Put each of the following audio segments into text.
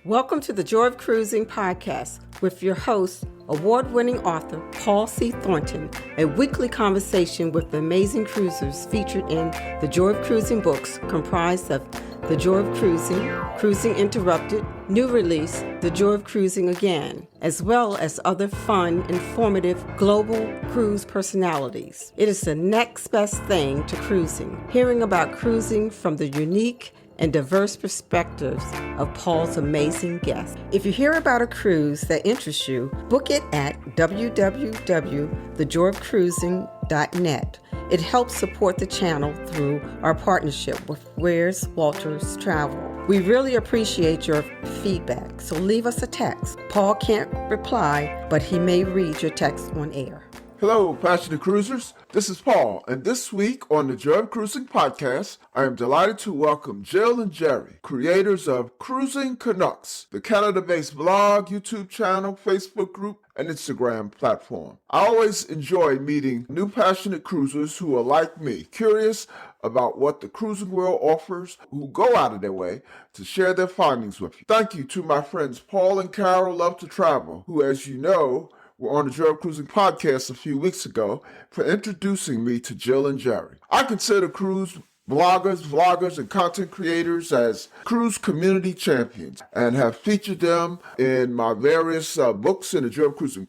Welcome to the Joy of Cruising podcast with your host, award-winning author Paul C. Thornton, a weekly conversation with the amazing cruisers featured in the Joy of Cruising books comprised of The Joy of Cruising, Cruising Interrupted, new release, The Joy of Cruising Again, as well as other fun, informative global cruise personalities. It is the next best thing to cruising, hearing about cruising from the unique and diverse perspectives of Paul's amazing guests. If you hear about a cruise that interests you, book it at www.thejoyofcruising.net. It helps support the channel through our partnership with Where's Walters Travel. We really appreciate your feedback, so leave us a text. Paul can't reply, but he may read your text on air. Hello, passionate cruisers. This is Paul, and this week on the Joy of Cruising podcast, I am delighted to welcome Jill and Jerry, creators of Cruising Canucks, the Canada-based blog, YouTube channel, Facebook group, and Instagram platform. I always enjoy meeting new passionate cruisers who are like me, curious about what the cruising world offers, who go out of their way to share their findings with you. Thank you to my friends Paul and Carol Love to Travel, who, as you know, were on the Joy of Cruising podcast a few weeks ago, for introducing me to Jill and Jerry. I consider cruise bloggers, vloggers, and content creators as cruise community champions and have featured them in my various books in the Joy of Cruising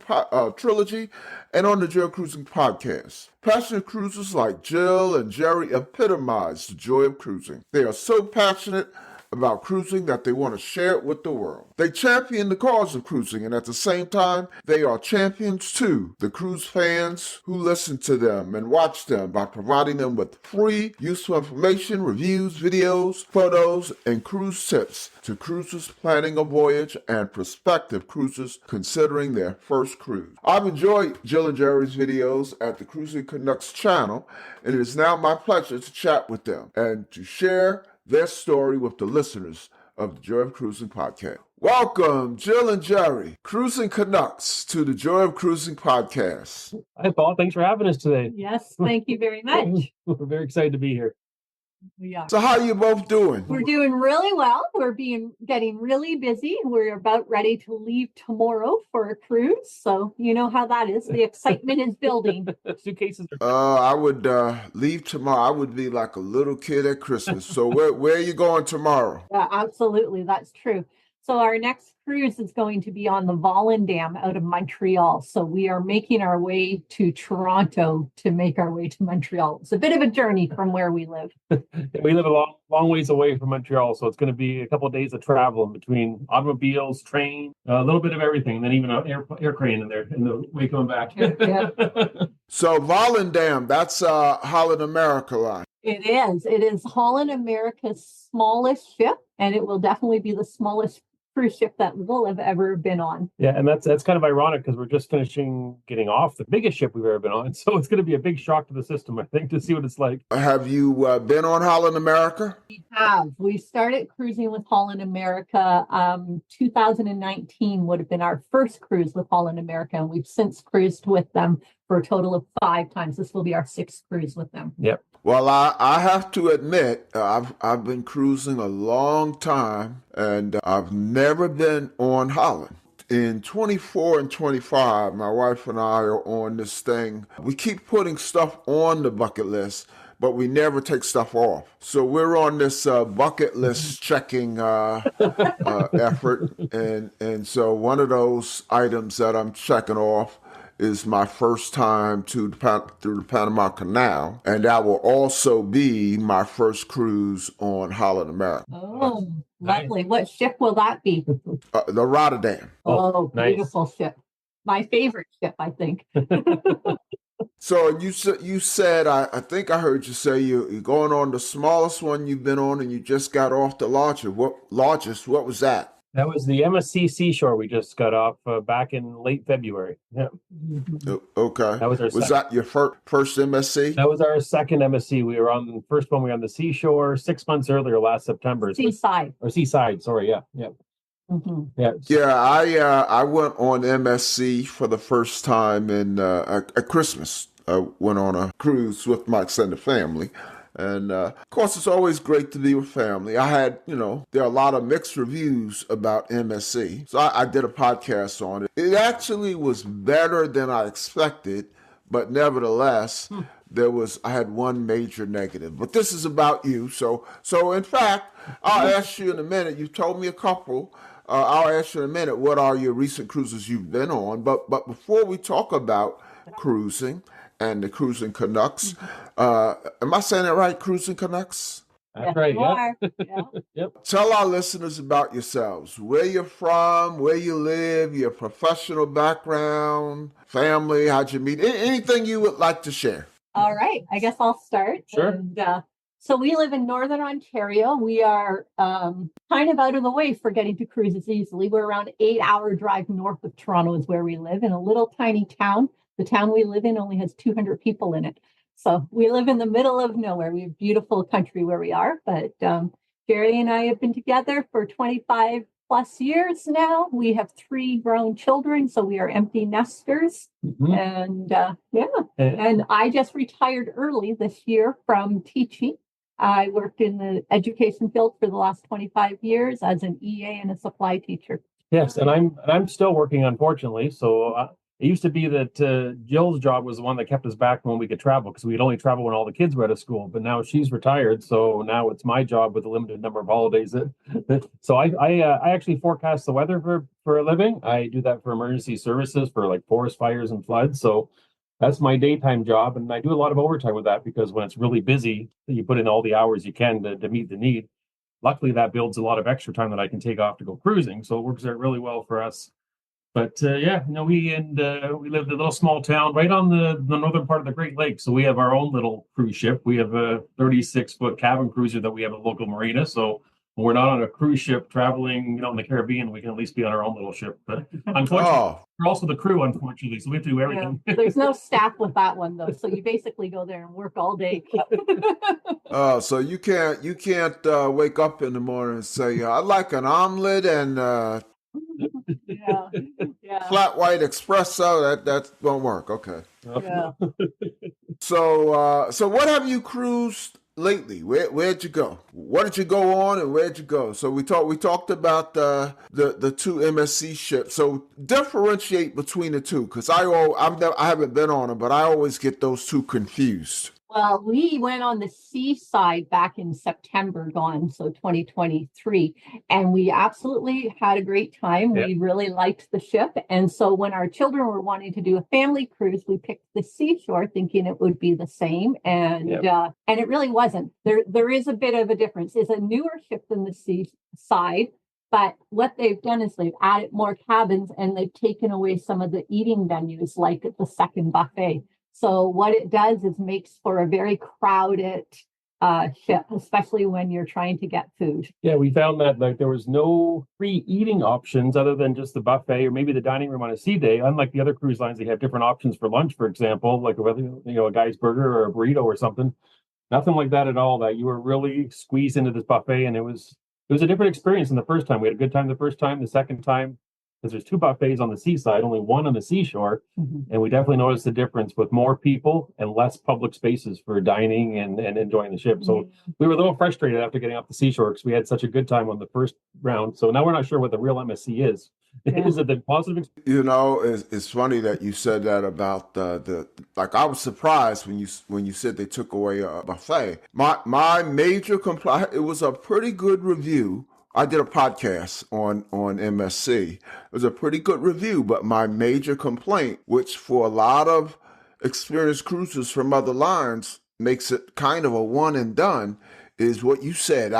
trilogy and on the Joy of Cruising podcast. Passionate cruisers like Jill and Jerry epitomize the joy of cruising. They are so passionate about cruising that they want to share it with the world. They champion the cause of cruising, and at the same time, they are champions to the cruise fans who listen to them and watch them by providing them with free, useful information, reviews, videos, photos, and cruise tips to cruisers planning a voyage and prospective cruisers considering their first cruise. I've enjoyed Jill and Jerry's videos at the Cruising Canucks channel, and it is now my pleasure to chat with them and to share their story with the listeners of the Joy of Cruising podcast. Welcome, Jill and Jerry, Cruising Canucks, to the Joy of Cruising podcast. Hi, Paul. Thanks for having us today. Yes, thank you very much. We're very excited to be here. We are. So how are you both doing? We're doing really well. We're getting really busy. We're about ready to leave tomorrow for a cruise. So you know how that is. The excitement is building. Suitcases are... I would leave tomorrow. I would be like a little kid at Christmas. So where are you going tomorrow? Absolutely, that's true. So our next cruise is going to be on the Volendam out of Montreal. So we are making our way to Toronto to make our way to Montreal. It's a bit of a journey from where we live. We live a long ways away from Montreal, so it's going to be a couple of days of travel in between automobiles, train, a little bit of everything, and then even an air crane in there in the way coming back. Yeah. So Volendam, that's Holland America line. It is. It is Holland America's smallest ship, and it will definitely be the smallest cruise ship that we'll have ever been on. Yeah, and that's kind of ironic because we're just finishing getting off the biggest ship we've ever been on. So it's going to be a big shock to the system, I think, to see what it's like. Have you been on Holland America? We have. We started cruising with Holland America. 2019 would have been our first cruise with Holland America, and we've since cruised with them for a total of 5 times. This will be our 6th cruise with them. Yep. Well, I have to admit, I've been cruising a long time, and I've never been on Holland. In 24 and 25, my wife and I are on this thing. We keep putting stuff on the bucket list, but we never take stuff off. So we're on this bucket list checking effort, and so one of those items that I'm checking off is my first time through the Panama Canal, and that will also be my first cruise on Holland America. Oh, lovely. What ship will that be? The Rotterdam. Oh, nice. Beautiful ship. My favorite ship, I think. So you said I think I heard you say you're going on the smallest one you've been on, and you just got off the largest. What was that? That was the MSC Seashore we just got off back in late February. Yeah. Okay. That was our that your first MSC? That was our second MSC. We were on the first one. We were on the Seashore 6 months earlier, last September. Seaside. Or Seaside. Sorry. Yeah. Mm-hmm. Yeah. I went on MSC for the first time at Christmas. I went on a cruise with my extended family, And of course, it's always great to be with family. I had, there are a lot of mixed reviews about MSC. So I did a podcast on it. It actually was better than I expected, but nevertheless, I had one major negative. But this is about you. So in fact, I'll ask you in a minute. You've told me a couple. I'll ask you in a minute, what are your recent cruises you've been on? But before we talk about cruising and the Cruising Canucks, am I saying it right, Cruising Canucks? That's right. Yeah. Yeah. Yep. Tell our listeners about yourselves, where you're from, where you live, your professional background, family, how'd you meet, anything you would like to share. All right. I guess I'll start. Sure. And, so we live in Northern Ontario. We are kind of out of the way for getting to cruises easily. We're around 8-hour drive north of Toronto is where we live, in a little tiny town. The town we live in only has 200 people in it. So we live in the middle of nowhere. We have beautiful country where we are. But Jerry and I have been together for 25 plus years now. We have 3 grown children, so we are empty nesters. And and I just retired early this year from teaching. I worked in the education field for the last 25 years as an EA and a supply teacher. Yes, and I'm still working, unfortunately. So it used to be that Jill's job was the one that kept us back when we could travel, because we'd only travel when all the kids were out of school. But now she's retired, so now it's my job with a limited number of holidays. So I actually forecast the weather for a living. I do that for emergency services for like forest fires and floods. So that's my daytime job, and I do a lot of overtime with that, because when it's really busy, you put in all the hours you can to meet the need. Luckily, that builds a lot of extra time that I can take off to go cruising, so it works out really well for us. But we live in a little small town right on the northern part of the Great Lakes, so we have our own little cruise ship. We have a 36-foot cabin cruiser that we have at a local marina, so when we're not on a cruise ship traveling, in the Caribbean, we can at least be on our own little ship. But unfortunately, we're also the crew, unfortunately, so we have to do everything. Yeah. There's no staff with that one though, so you basically go there and work all day. So you can't wake up in the morning and say, I'd like an omelet and flat white espresso. That won't work. Okay. Yeah. So what have you cruised lately? Where'd you go? What did you go on, and where'd you go? So we talked about the 2 MSC ships. So differentiate between the two, because I haven't been on them, but I always get those two confused. Well, we went on the seaside back in September so 2023, and we absolutely had a great time. Yeah. We really liked the ship. And so when our children were wanting to do a family cruise, we picked the Seashore thinking it would be the same. And it really wasn't. There is a bit of a difference. It's a newer ship than the Seaside. But what they've done is they've added more cabins, and they've taken away some of the eating venues, like the second buffet. So what it does is makes for a very crowded ship, especially when you're trying to get food. Yeah, we found that there was no free eating options other than just the buffet or maybe the dining room on a sea day. Unlike the other cruise lines, they have different options for lunch, for example, like a guy's burger or a burrito or something. Nothing like that at all. That you were really squeezed into this buffet, and it was a different experience than the first time. We had a good time the first time. The second time, because there's 2 buffets on the seaside, only one on the seashore. And we definitely noticed the difference with more people and less public spaces for dining and enjoying the ship. So we were a little frustrated after getting off the seashore, because we had such a good time on the first round. So now we're not sure what the real MSC is. Yeah. Is it the positive? It's funny that you said that about I was surprised when you said they took away a buffet. My major complaint, it was a pretty good review. I did a podcast on MSC. It was a pretty good review, but my major complaint, which for a lot of experienced cruisers from other lines makes it kind of a one and done, is what you said.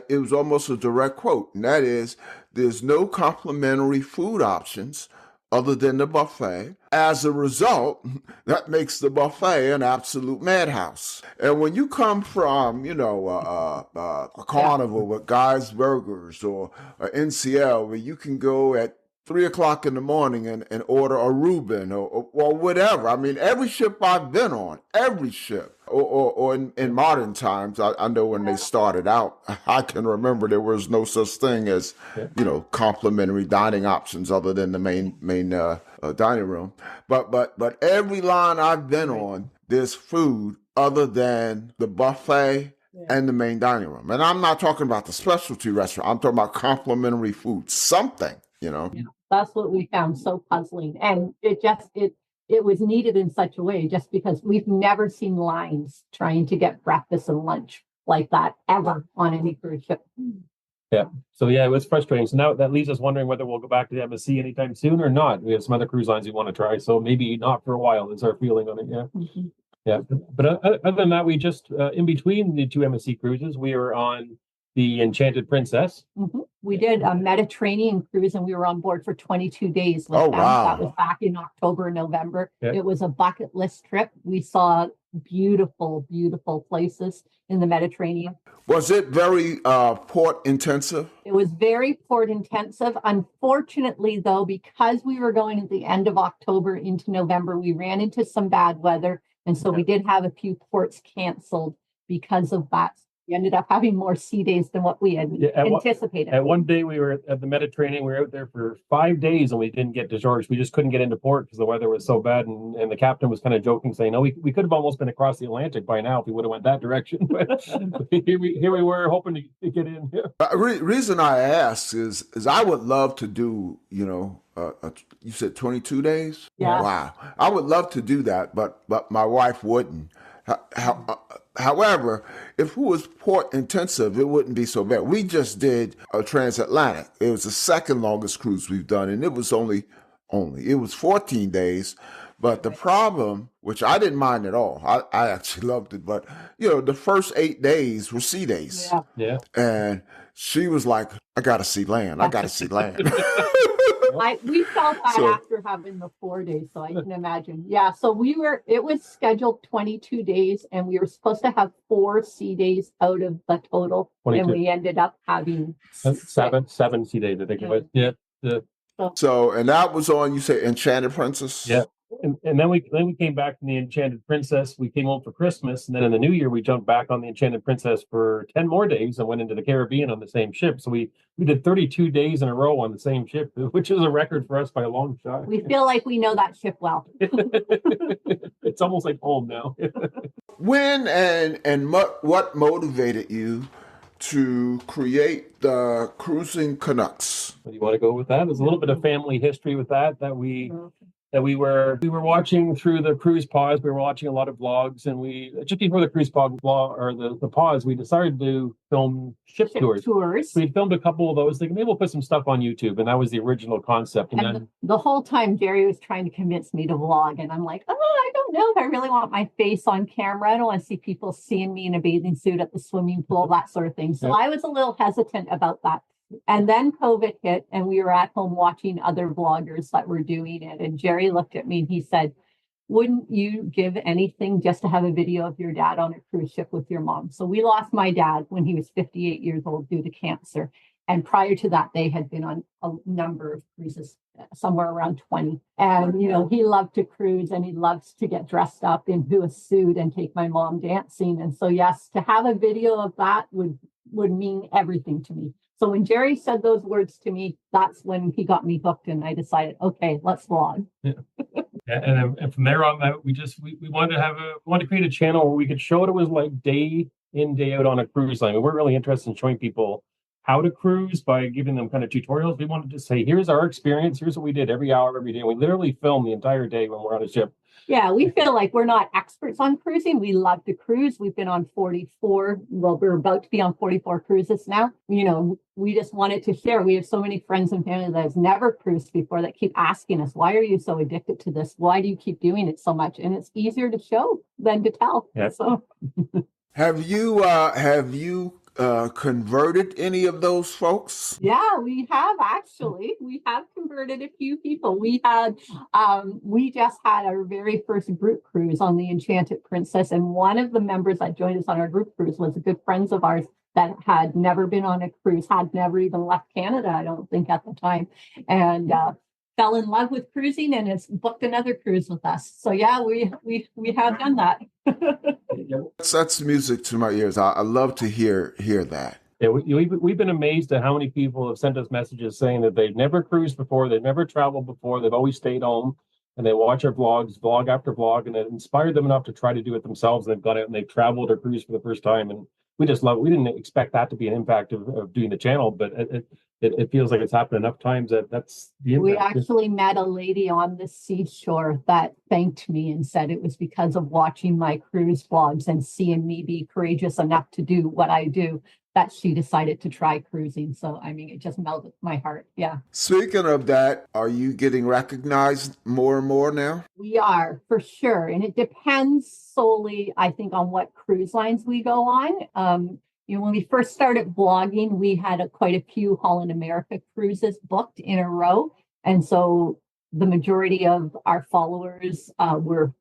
It was almost a direct quote, and that is, there's no complimentary food options other than the buffet. As a result, that makes the buffet an absolute madhouse. And when you come from, a carnival with Guy's Burgers or an NCL, where you can go at 3:00 in the morning and order a Reuben or whatever. I mean, every ship I've been on, every ship, or in modern times, I know when they started out, I can remember there was no such thing as, complimentary dining options other than the main dining room. But every line I've been on, there's food other than the buffet and the main dining room. And I'm not talking about the specialty restaurant. I'm talking about complimentary food, something, you know. Yeah, that's what we found so puzzling. And it was needed in such a way just because we've never seen lines trying to get breakfast and lunch like that ever on any cruise ship. Yeah. So yeah, it was frustrating. So now that leaves us wondering whether we'll go back to the MSC anytime soon or not. We have some other cruise lines we want to try, so maybe not for a while is our feeling on it. Yeah. Mm-hmm. Yeah. But other than that, we just in between the two MSC cruises, we were on the Enchanted Princess. Mm-hmm. We did a Mediterranean cruise and we were on board for 22 days with them. Wow. That was back in October, November. Yeah. It was a bucket list trip. We saw beautiful, beautiful places in the Mediterranean. Was it very port intensive? It was very port intensive. Unfortunately, though, because we were going at the end of October into November, we ran into some bad weather. And so we did have a few ports canceled because of that. We ended up having more sea days than what we had anticipated. At one day we were at the Mediterranean. We were out there for 5 days and we didn't get to George. We just couldn't get into port because the weather was so bad. And the captain was kind of joking, saying, "No, we could have almost been across the Atlantic by now if we would have went that direction." But here we were hoping to get in. Reason I ask is I would love to do, you know, you said 22 days? Yeah. Wow. I would love to do that, but my wife wouldn't. However, if it was port intensive, it wouldn't be so bad. We just did a transatlantic. It was the second longest cruise we've done, and it was only it was 14 days. But the problem, which I didn't mind at all, I actually loved it. But you know, the first 8 days were sea days. Yeah. And she was like, "I gotta see land. I gotta see land." We felt that after having the 4 days, so I can imagine. Yeah, so it was scheduled 22 days and we were supposed to have 4 sea days out of the total. 22. And we ended up having seven sea days, I think it was. Yeah. So, and that was on, you say, Enchanted Princess? Yeah. And then we came back from the Enchanted Princess. We came home for Christmas, and then in the new year we jumped back on the Enchanted Princess for 10 more days and went into the Caribbean on the same ship. So we did 32 days in a row on the same ship, which is a record for us by a long shot. We feel like we know that ship well. It's almost like home now. When and what motivated you to create the Cruising Canucks? Do you want to go with that? There's a little bit of family history with that we were watching through the cruise pause. We were watching a lot of vlogs, and we just before the cruise pause or the pause, we decided to film ship tours. So we filmed a couple of those. Maybe we'll put some stuff on YouTube, and that was the original concept. And then the whole time Jerry was trying to convince me to vlog, and I'm like, I don't know if I really want my face on camera. I don't want to see people seeing me in a bathing suit at the swimming pool, that sort of thing. So I was a little hesitant about that. And then COVID hit and we were at home watching other vloggers that were doing it. And Jerry looked at me and he said, "Wouldn't you give anything just to have a video of your dad on a cruise ship with your mom?" So we lost my dad when he was 58 years old due to cancer. And prior to that, they had been on a number of cruises, somewhere around 20. And, you know, he loved to cruise and he loves to get dressed up into a suit and take my mom dancing. And so, yes, to have a video of that would mean everything to me. So when Jerry said those words to me, that's when he got me hooked, and I decided, okay, let's vlog. Yeah. And from there on, that we wanted to create a channel where we could show what it was like day in, day out on a cruise line. We weren't really interested in showing people how to cruise by giving them kind of tutorials. We wanted to say, here's our experience. Here's what we did every hour, every day. We literally film the entire day when we're on a ship. Yeah, we feel like we're not experts on cruising. We love to cruise. We've been on 44. Well, we're about to be on 44 cruises now. You know, we just wanted to share. We have so many friends and family that has never cruised before that keep asking us, "Why are you so addicted to this? Why do you keep doing it so much?" And it's easier to show than to tell. Yeah. So Have you converted any of those folks? Yeah, we have actually. We have converted a few people. We just had our very first group cruise on the Enchanted Princess, and one of the members that joined us on our group cruise was a good friend of ours that had never been on a cruise, had never even left Canada, I don't think at the time, and fell in love with cruising and has booked another cruise with us. So yeah, we have done that. That's music to my ears. I love to hear that. Yeah, we've been amazed at how many people have sent us messages saying that they've never cruised before, they've never traveled before, they've always stayed home. and they watch our vlogs, vlog after vlog, and it inspired them enough to try to do it themselves. And they've gone out and they've traveled or cruised for the first time, and we just love it. We didn't expect that to be an impact of doing the channel, but it feels like it's happened enough times that's the impact. We actually met a lady on the seashore that thanked me and said it was because of watching my cruise vlogs and seeing me be courageous enough to do what I do that she decided to try cruising. So, I mean, it just melted my heart. Yeah. Speaking of that, are you getting recognized more and more now? We are, for sure. And it depends solely, I think, on what cruise lines we go on. When we first started blogging, we had quite a few Holland America cruises booked in a row. And so the majority of our followers were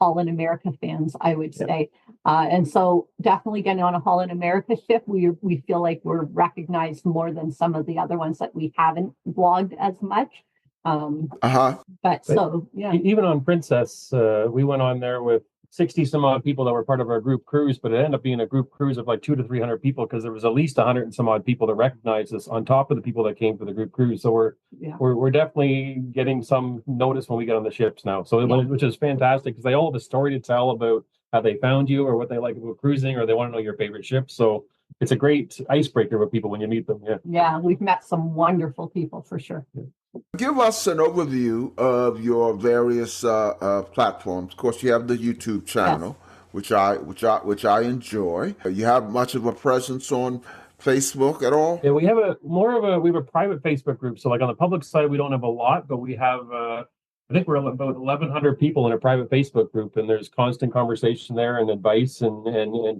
Holland America fans, I would say. And so definitely getting on a Holland America ship, we feel like we're recognized more than some of the other ones that we haven't blogged as much. But so, yeah. Even on Princess, we went on there with 60 some odd people that were part of our group cruise, but it ended up being a group cruise of like 200 to 300 people because there was at least 100 and some odd people that recognized us on top of the people that came for the group cruise. So we're definitely getting some notice when we get on the ships now. So which is fantastic because they all have a story to tell about how they found you or what they like about cruising, or they want to know your favorite ship. So it's a great icebreaker with people when you meet them. Yeah, we've met some wonderful people for sure. Give us an overview of your various platforms. Of course, you have the YouTube channel, which I enjoy. You have much of a presence on Facebook at all? Yeah, we have a private Facebook group. So like on the public side, we don't have a lot, but we have I think we're about 1,100 people in a private Facebook group, and there's constant conversation there and advice and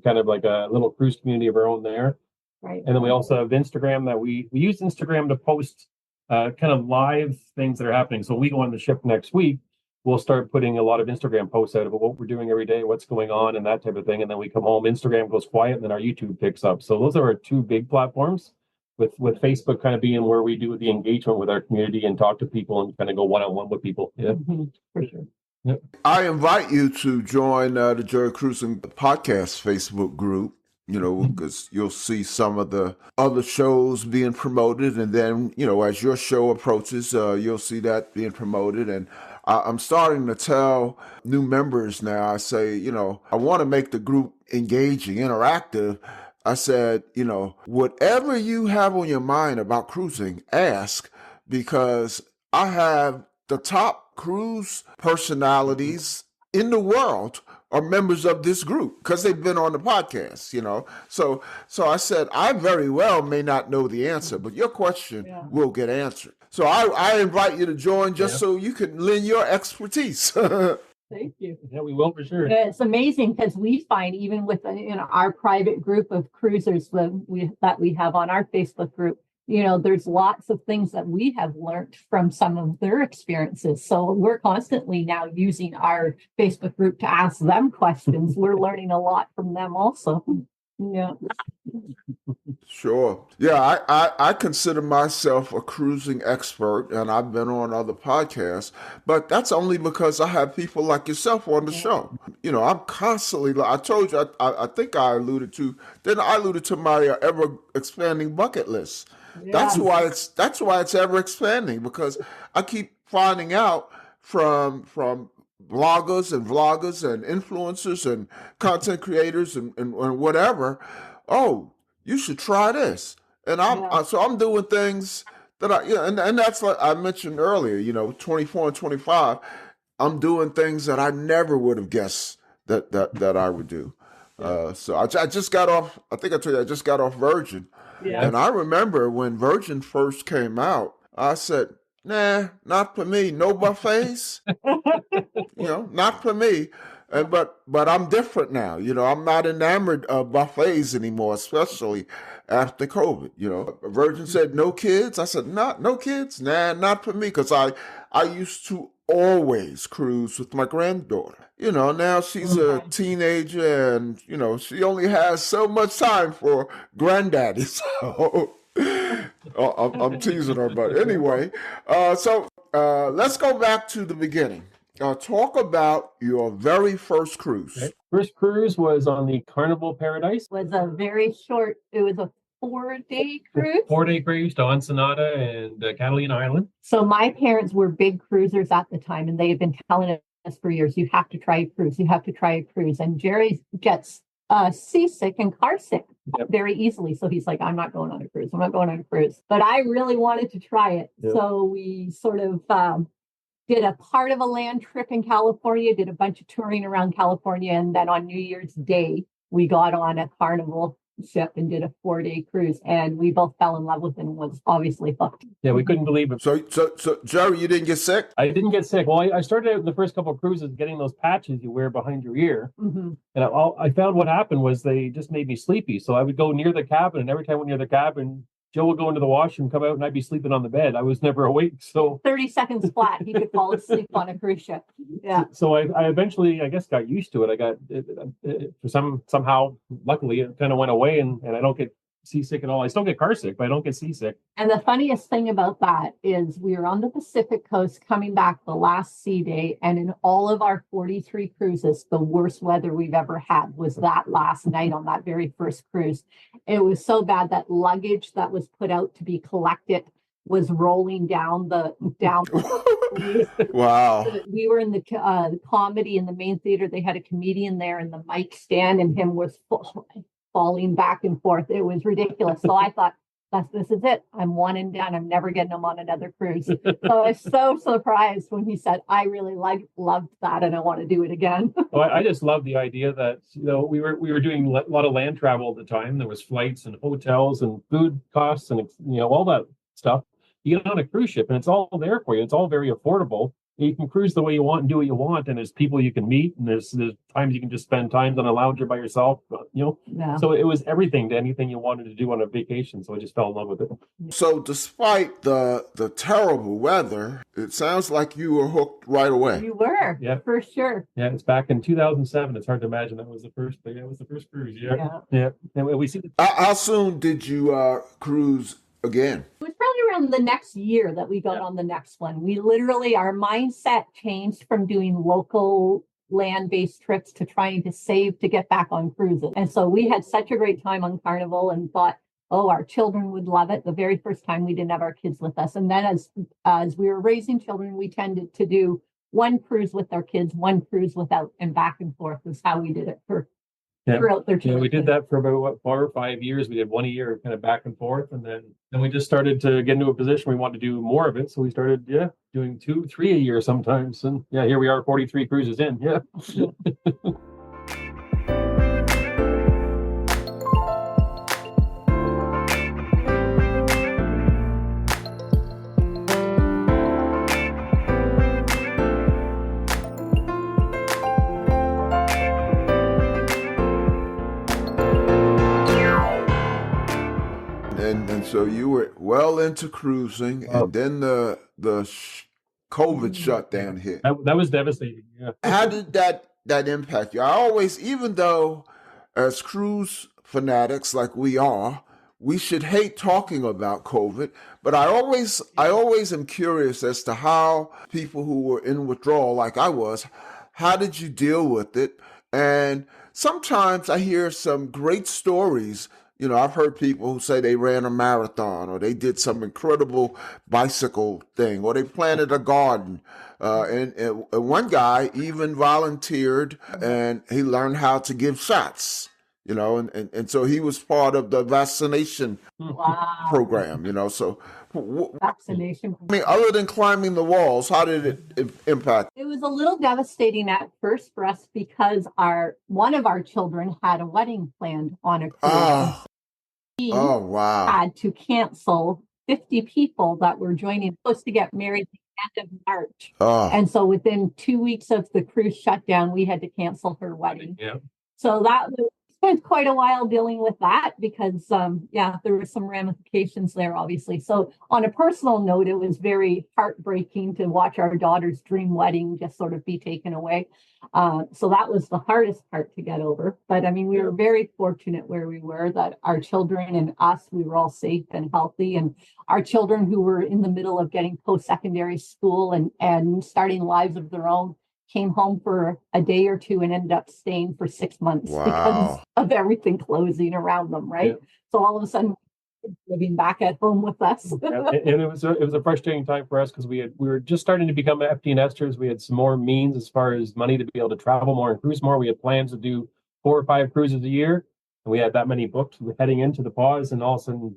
kind of like a little cruise community of our own there. Right. And then we also have Instagram that we use Instagram to post kind of live things that are happening. So we go on the ship next week, we'll start putting a lot of Instagram posts out about what we're doing every day, what's going on, and that type of thing. And then we come home, Instagram goes quiet, and then our YouTube picks up. So those are our two big platforms, with Facebook kind of being where we do the engagement with our community and talk to people and kind of go one-on-one with people. Yeah, for sure. Yep. I invite you to join the Joy Cruising Podcast Facebook group, because you'll see some of the other shows being promoted. And then, as your show approaches, you'll see that being promoted. And I'm starting to tell new members now, I say, I want to make the group engaging, interactive. I said, whatever you have on your mind about cruising, ask, because I have the top cruise personalities in the world are members of this group because they've been on the podcast, So I said, I very well may not know the answer, but your question will get answered. So I invite you to join just so you can lend your expertise. Thank you. Yeah, we will for sure. It's amazing because we find even with our private group of cruisers that we have on our Facebook group, there's lots of things that we have learned from some of their experiences. So we're constantly now using our Facebook group to ask them questions. We're learning a lot from them also. Yeah. Sure. Yeah, I consider myself a cruising expert, and I've been on other podcasts, but that's only because I have people like yourself on the show. I'm constantly, I told you, I think I alluded to my ever expanding bucket list. Yeah. That's why it's ever expanding, because I keep finding out from bloggers and vloggers and influencers and content creators and whatever. Oh, you should try this. And so I'm doing things that and that's like I mentioned earlier, 24 and 25, I'm doing things that I never would have guessed that I would do. So I just got off, I think I told you, I just got off Virgin. Yeah. And I remember when Virgin first came out, I said, nah, not for me. No buffets, not for me. And but I'm different now. I'm not enamored of buffets anymore, especially after COVID. Virgin said no kids. I said no kids. Nah, not for me, because I used to always cruise with my granddaughter. Now she's a teenager, and she only has so much time for granddaddy. So I'm teasing her, but anyway. So let's go back to the beginning. Talk about your very first cruise. Okay. First cruise was on the Carnival Paradise. It was a very short. It was a 4-day cruise. 4-day cruise to Ensenada and Catalina Island. So my parents were big cruisers at the time, and they had been telling us for years, you have to try a cruise, you have to try a cruise. And Jerry gets seasick and car sick very easily. So he's like, I'm not going on a cruise. I'm not going on a cruise. But I really wanted to try it. Yep. So we sort of did a part of a land trip in California, did a bunch of touring around California. And then on New Year's Day, we got on a Carnival ship and did a 4-day cruise, and we both fell in love with it and was obviously hooked. Yeah, we couldn't believe it. So Jerry, you didn't get sick? I didn't get sick. Well, I started out in the first couple of cruises getting those patches you wear behind your ear. Mm-hmm. And I found what happened was they just made me sleepy. So I would go near the cabin, and every time I went near the cabin, Joe would go into the washroom, come out, and I'd be sleeping on the bed. I was never awake. So 30 seconds flat, he could fall asleep on a cruise ship. Yeah. So I eventually, I guess, got used to it. I got somehow, luckily, it kind of went away, and I don't get seasick at all. I still get car sick, but I don't get seasick. And the funniest thing about that is we were on the Pacific coast coming back the last sea day, and in all of our 43 cruises, the worst weather we've ever had was that last night on that very first cruise. It was so bad that luggage that was put out to be collected was rolling down. Wow. We were in the comedy in the main theater. They had a comedian there in the mic stand, and him was falling back and forth. It was ridiculous. So I thought, this is it. I'm one and done. I'm never getting him on another cruise. So I was so surprised when he said, I really loved that and I want to do it again. Well, I just love the idea that, we were doing a lot of land travel at the time. There was flights and hotels and food costs and, all that stuff. You get on a cruise ship and it's all there for you. It's all very affordable. You can cruise the way you want and do what you want, and there's people you can meet, and there's times you can just spend time on a lounger by yourself, Yeah. So it was everything to anything you wanted to do on a vacation. So I just fell in love with it. So despite the terrible weather, it sounds like you were hooked right away. You were, yeah, for sure. Yeah, it's back in 2007. It's hard to imagine that was the first. But yeah, it was the first cruise. Yeah. And we see. How soon did you cruise again? It was probably around the next year that we got on the next one. We literally, our mindset changed from doing local land-based trips to trying to save to get back on cruises. And so we had such a great time on Carnival and thought, our children would love it. The very first time we didn't have our kids with us. And then as we were raising children, we tended to do one cruise with our kids, one cruise without, and back and forth was how we did it throughout their children. We did that for about 4 or 5 years. We did one a year, kind of back and forth, and then we just started to get into a position we wanted to do more of it. So we started, doing 2, 3 a year sometimes, and here we are, 43 cruises in. Yeah. And so you were well into cruising, and then the COVID shutdown hit. That was devastating. Yeah. How did that impact you? I always, even though as cruise fanatics like we are, we should hate talking about COVID, but I always am curious as to how people who were in withdrawal, like I was, how did you deal with it? And sometimes I hear some great stories. I've heard people who say they ran a marathon, or they did some incredible bicycle thing, or they planted a garden. And one guy even volunteered, and he learned how to give shots, and so he was part of the vaccination program, So vaccination. I mean, other than climbing the walls, how did it impact? It was a little devastating at first for us because one of our children had a wedding planned on a cruise. Oh, wow. Had to cancel 50 people that were supposed to get married at the end of March. And so within 2 weeks of the cruise shutdown, we had to cancel her wedding. Yeah. So spent quite a while dealing with that because, there were some ramifications there, obviously. So on a personal note, it was very heartbreaking to watch our daughter's dream wedding just sort of be taken away. So that was the hardest part to get over. But I mean, we were very fortunate where we were, that our children and us, we were all safe and healthy. And our children who were in the middle of getting post-secondary school and starting lives of their own came home for a day or two and ended up staying for 6 months because of everything closing around them, right? Yeah. So all of a sudden, living back at home with us. And it was a frustrating time for us because we were just starting to become empty nesters. We had some more means as far as money to be able to travel more and cruise more. We had plans to do 4 or 5 cruises a year, and we had that many booked heading into the pause, and all of a sudden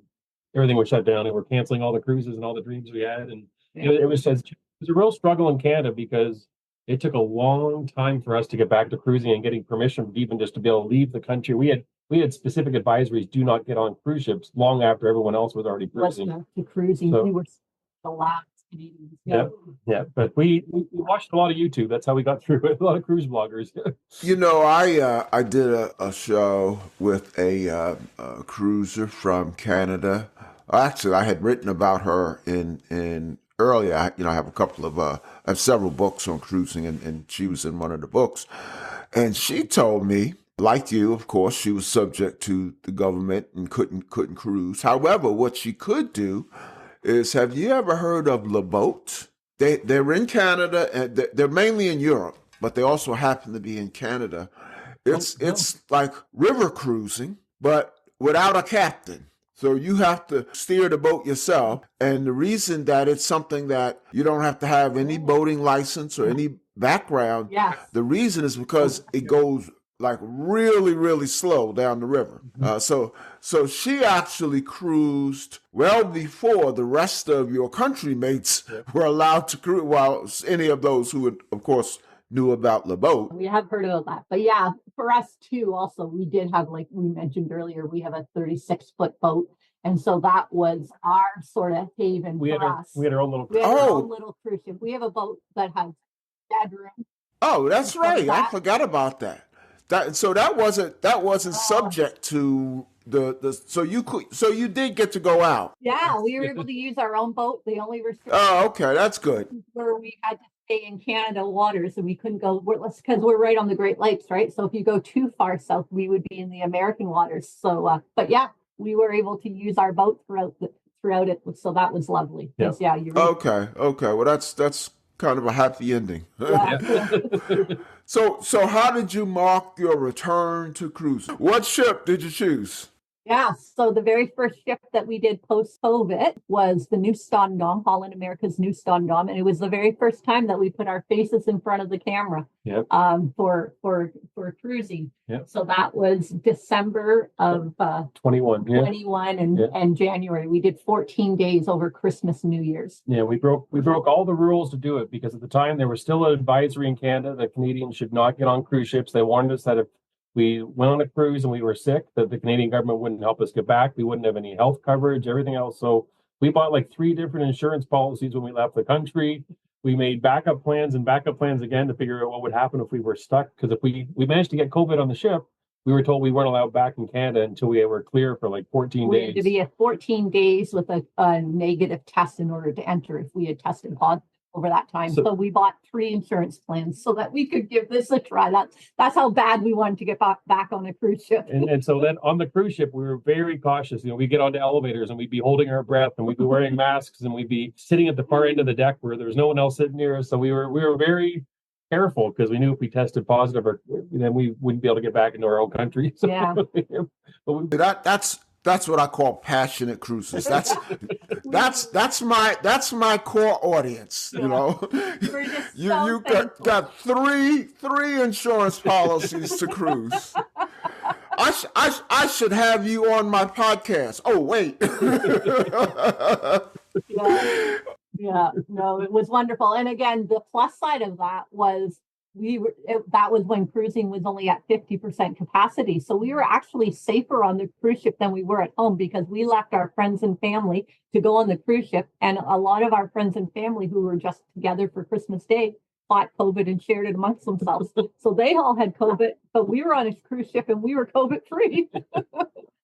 everything was shut down, and we're canceling all the cruises and all the dreams we had. And it was a real struggle in Canada because it took a long time for us to get back to cruising and getting permission even just to be able to leave the country. We had specific advisories: do not get on cruise ships long after everyone else was already cruising. To cruising, So- we were the last Canadians. Yeah. But we watched a lot of YouTube. That's how we got through it. A lot of cruise bloggers. I did a show with a cruiser from Canada. Actually, I had written about her in earlier. I have a couple of I have several books on cruising, and she was in one of the books, and she told me, like you, of course, she was subject to the government and couldn't cruise. However, what she could do is, have you ever heard of Le Boat? They're in Canada, and they're mainly in Europe, but they also happen to be in Canada. It's like river cruising, but without a captain. So you have to steer the boat yourself. And the reason that it's something that you don't have to have any boating license or any background, Yes. the reason is because it goes like really, really slow down the river. So she actually cruised well before the rest of your countrymates were allowed to cruise, while any of those who would, of course, knew about Le Boat. We have heard about that. But yeah, for us too, also, we did have, like we mentioned earlier, we have a 36-foot boat. And so that was our sort of haven We for had us. our own little. We had our own little cruise ship. We have a boat that has bedroom. Oh, that's From right. I that- forgot about that. That wasn't subject to so you did get to go out. Yeah, we were able to use our own boat. The only restriction Oh, okay, that's good. where we had to stay in Canada waters, and we couldn't go because we're right on the Great Lakes, right? So if you go too far south, we would be in the American waters. So, but yeah, we were able to use our boat throughout it. So that was lovely. Yes, yeah, you're right. Okay. Well, that's kind of a happy ending. Yeah. So how did you mark your return to cruising? What ship did you choose? Yeah, so the very first ship that we did post-COVID was the new Stondom, Holland America's new Stondom, and it was the very first time that we put our faces in front of the camera for cruising. Yep. So that was December of 21. 21 and January. We did 14 days over Christmas, New Year's. Yeah, we broke all the rules to do it because at the time there was still an advisory in Canada that Canadians should not get on cruise ships. They warned us that if we went on a cruise and we were sick, that the Canadian government wouldn't help us get back. We wouldn't have any health coverage, everything else. So we bought like 3 different insurance policies when we left the country. We made backup plans again to figure out what would happen if we were stuck. Because if we managed to get COVID on the ship, we were told we weren't allowed back in Canada until we were clear for like 14 We days. had to be at 14 days with a negative test in order to enter if we had tested positive over that time. So we bought 3 insurance plans so that we could give this a try. That's how bad we wanted to get back on a cruise ship. And so then on the cruise ship, we were very cautious. We'd get onto elevators and we'd be holding our breath and we'd be wearing masks and we'd be sitting at the far end of the deck where there was no one else sitting near us. So we were very careful because we knew if we tested positive, then we wouldn't be able to get back into our own country. So, Yeah. But that's what I call passionate cruisers. That's my core audience. Yeah. You know, We're just you so got three insurance policies to cruise. I should have you on my podcast. Oh wait. Yeah, no, it was wonderful. And again, the plus side of that was that was when cruising was only at 50% capacity. So we were actually safer on the cruise ship than we were at home because we left our friends and family to go on the cruise ship. And a lot of our friends and family who were just together for Christmas Day fought COVID and shared it amongst themselves. So they all had COVID, but we were on a cruise ship and we were COVID free.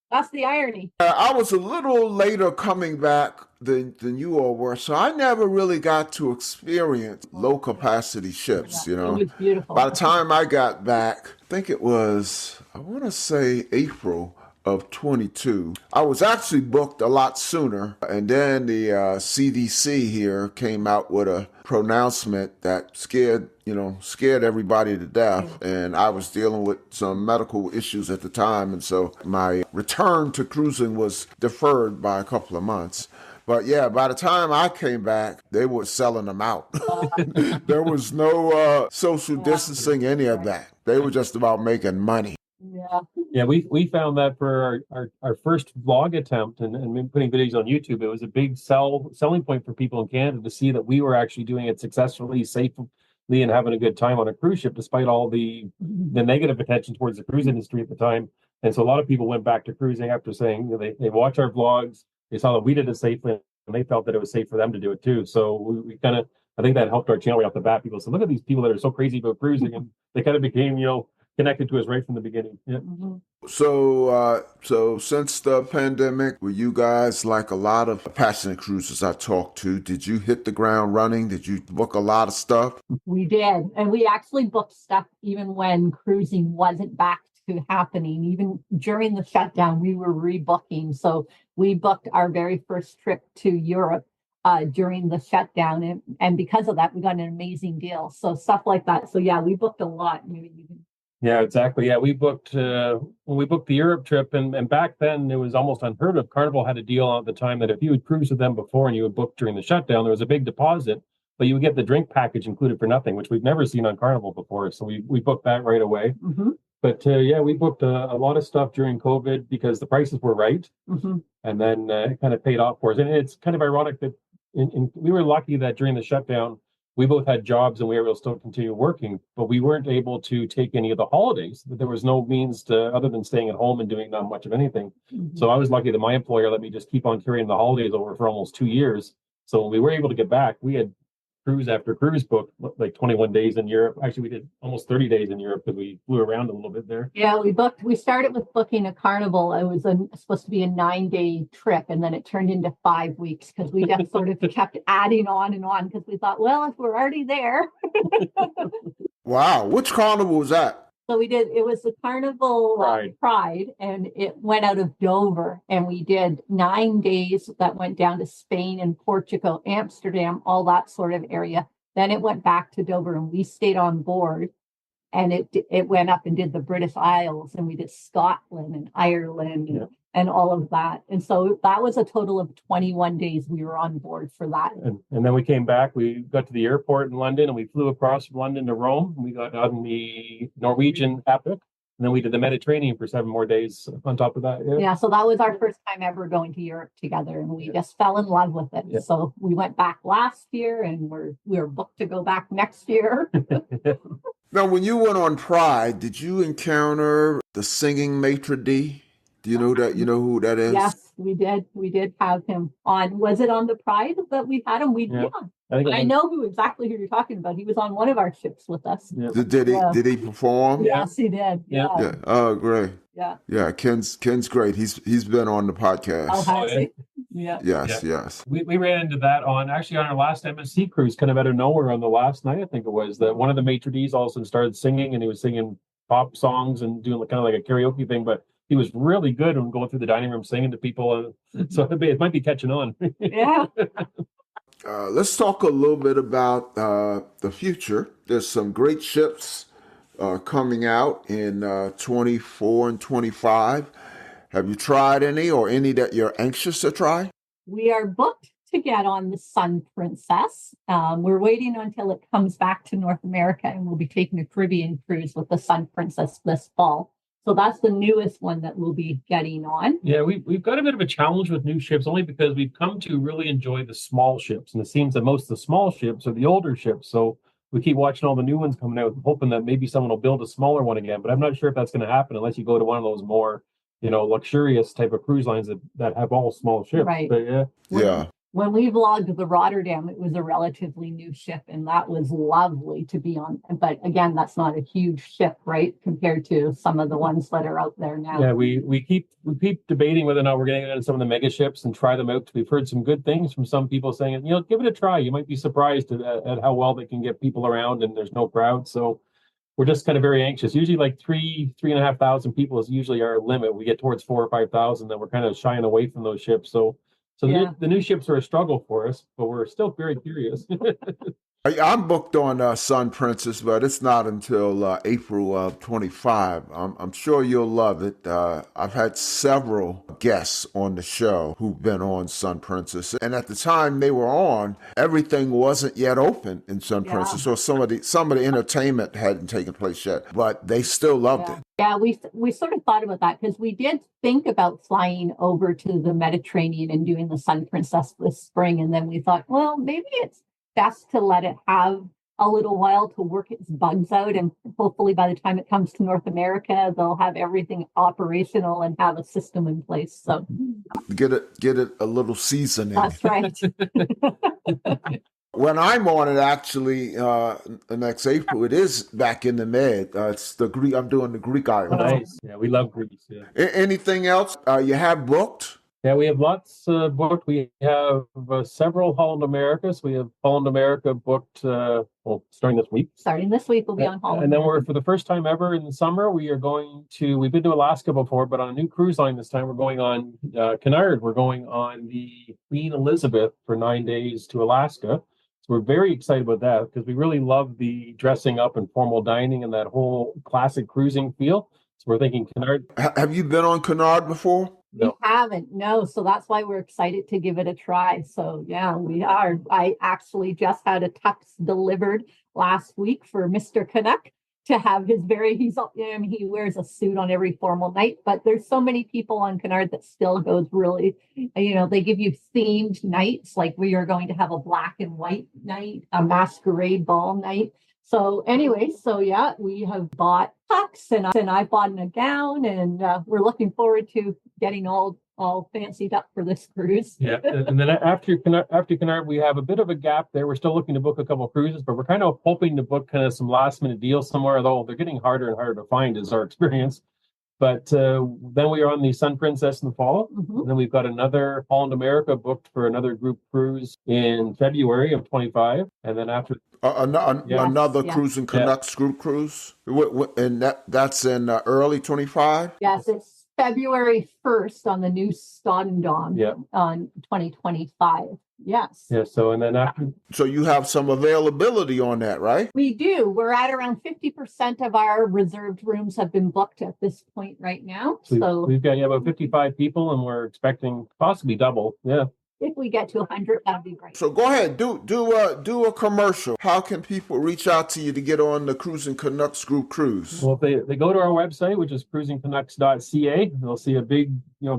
That's the irony. I was a little later coming back than you all were, so I never really got to experience low capacity ships. It was beautiful. By the time I got back, I think it was, I want to say April of 22. I was actually booked a lot sooner, and then the CDC here came out with a pronouncement that scared everybody to death, and I was dealing with some medical issues at the time, and so my return to cruising was deferred by a couple of months. But yeah, by the time I came back, they were selling them out. There was no social distancing, any of that. They were just about making money. Yeah, we found that for our first vlog attempt and putting videos on YouTube, it was a big selling point for people in Canada to see that we were actually doing it successfully, safely, and having a good time on a cruise ship, despite all the negative attention towards the cruise industry at the time. And so a lot of people went back to cruising after saying they watched our vlogs, they saw that we did it safely, and they felt that it was safe for them to do it too. So we kind of, I think that helped our channel right off the bat. People said, look at these people that are so crazy about cruising, and they kind of became, connected to us right from the beginning. Yeah. So since the pandemic, were you guys, like a lot of passionate cruisers I talked to, did you hit the ground running? Did you book a lot of stuff? We did. And we actually booked stuff even when cruising wasn't back to happening. Even during the shutdown, we were rebooking. So we booked our very first trip to Europe during the shutdown. And because of that, we got an amazing deal. So stuff like that. So yeah, we booked a lot. Yeah, exactly. Yeah, we booked when we booked the Europe trip, and back then it was almost unheard of. Carnival had a deal at the time that if you had cruised with them before and you would book during the shutdown, there was a big deposit, but you would get the drink package included for nothing, which we've never seen on Carnival before. So we booked that right away. But yeah, we booked a lot of stuff during COVID because the prices were right, and then it kind of paid off for us. And it's kind of ironic that we were lucky that during the shutdown, we both had jobs and we were able to still continue working, but we weren't able to take any of the holidays. There was no means to, other than staying at home and doing not much of anything. So I was lucky that my employer let me just keep on carrying the holidays over for almost 2 years. So when we were able to get back, we had cruise after cruise booked like 21 days in Europe. Actually, we did almost 30 days in Europe because we flew around a little bit there. Yeah, we started with booking a Carnival. It was supposed to be a 9-day trip, and then it turned into 5 weeks because we just sort of kept adding on and on because we thought, well, if we're already there. Wow. Which Carnival was that? So it was the Carnival Pride, and it went out of Dover, and we did 9 days that went down to Spain and Portugal, Amsterdam, all that sort of area. Then it went back to Dover, and we stayed on board, and it went up and did the British Isles, and we did Scotland and Ireland and all of that. And so that was a total of 21 days we were on board for that. And then we came back, we got to the airport in London, and we flew across from London to Rome. We got on the Norwegian Epic, and then we did the Mediterranean for 7 more days on top of that. Yeah, so that was our first time ever going to Europe together, and we just fell in love with it. Yeah. So we went back last year, and we're booked to go back next year. Now, when you went on Pride, did you encounter the singing maitre d'? Do you know that? You know who that is? Yes, we did. We did have him on. Was it on the Pride that we had him? I know exactly who you're talking about. He was on one of our ships with us. Yeah. Did he perform? Yes, he did. Yeah. Oh, great. Yeah. Yeah. Ken's great. He's been on the podcast. Oh, has he? Yeah. Yes. We ran into that on our last MSC cruise, kind of out of nowhere on the last night, I think it was, that one of the maitre d's all of a sudden started singing, and he was singing pop songs and doing kind of like a karaoke thing, but he was really good when going through the dining room singing to people. So it might be catching on. Yeah. Let's talk a little bit about the future. There's some great ships coming out in 24 and 25. Have you tried any, or any that you're anxious to try? We are booked to get on the Sun Princess. We're waiting until it comes back to North America, and we'll be taking a Caribbean cruise with the Sun Princess this fall. So that's the newest one that we'll be getting on. Yeah, we've got a bit of a challenge with new ships, only because we've come to really enjoy the small ships. And it seems that most of the small ships are the older ships. So we keep watching all the new ones coming out, hoping that maybe someone will build a smaller one again. But I'm not sure if that's going to happen unless you go to one of those more, luxurious type of cruise lines that have all small ships. Right. But yeah. When we vlogged the Rotterdam, it was a relatively new ship, and that was lovely to be on. But again, that's not a huge ship, right, compared to some of the ones that are out there now. Yeah, we keep debating whether or not we're getting into some of the mega ships and try them out. We've heard some good things from some people saying, give it a try. You might be surprised at how well they can get people around, and there's no crowd. So we're just kind of very anxious. Usually like 3,500 people is usually our limit. We get towards 4,000 or 5,000, then we're kind of shying away from those ships. So the new ships are a struggle for us, but we're still very curious. I'm booked on Sun Princess, but it's not until April of 25. I'm sure you'll love it. I've had several guests on the show who've been on Sun Princess, and at the time they were on, everything wasn't yet open in Sun Princess, so some of the entertainment hadn't taken place yet, but they still loved it. Yeah, we sort of thought about that because we did think about flying over to the Mediterranean and doing the Sun Princess this spring, and then we thought, well, maybe it's best to let it have a little while to work its bugs out, and hopefully by the time it comes to North America, they'll have everything operational and have a system in place. So get it a little seasoning. That's right. When I'm on it, actually, next April, it is back in the Med. It's the Greek. I'm doing the Greek island. Nice. Yeah, we love Greece. Yeah. Anything else you have booked? Yeah, we have lots booked. We have several Holland Americas. We have Holland America booked, starting this week. Starting this week, we'll be on Holland. And then for the first time ever in the summer, we've been to Alaska before, but on a new cruise line this time, we're going on Cunard. We're going on the Queen Elizabeth for 9 days to Alaska. So we're very excited about that because we really love the dressing up and formal dining and that whole classic cruising feel. So we're thinking Cunard. Have you been on Cunard before? No. We haven't, no. So that's why we're excited to give it a try. So yeah, we are. I actually just had a tux delivered last week for Mr. Canuck to have he wears a suit on every formal night, but there's so many people on Cunard that still goes really, they give you themed nights, like we are going to have a black and white night, a masquerade ball night. So anyway, we have bought tux and I bought a gown, and we're looking forward to getting all fancied up for this cruise. Yeah, and then after Cunard, we have a bit of a gap there. We're still looking to book a couple of cruises, but we're kind of hoping to book kind of some last minute deals somewhere, although they're getting harder and harder to find is our experience. But then we are on the Sun Princess in the fall. Mm-hmm. And then we've got another Holland America booked for another group cruise in February of 25. And then after another Cruising Canucks group cruise, and that's in early 25. Yes, it's February 1st on the new Stadendam on 2025. Yes. Yeah. So, and then after. So you have some availability on that, right? We do. We're at around 50% of our reserved rooms have been booked at this point right now. So we've got about 55 people, and we're expecting possibly double. Yeah. If we get to 100, that'd be great. So go ahead, do a commercial. How can people reach out to you to get on the Cruising Canucks group cruise? Well, if they go to our website, which is cruisingcanucks.ca, they'll see a big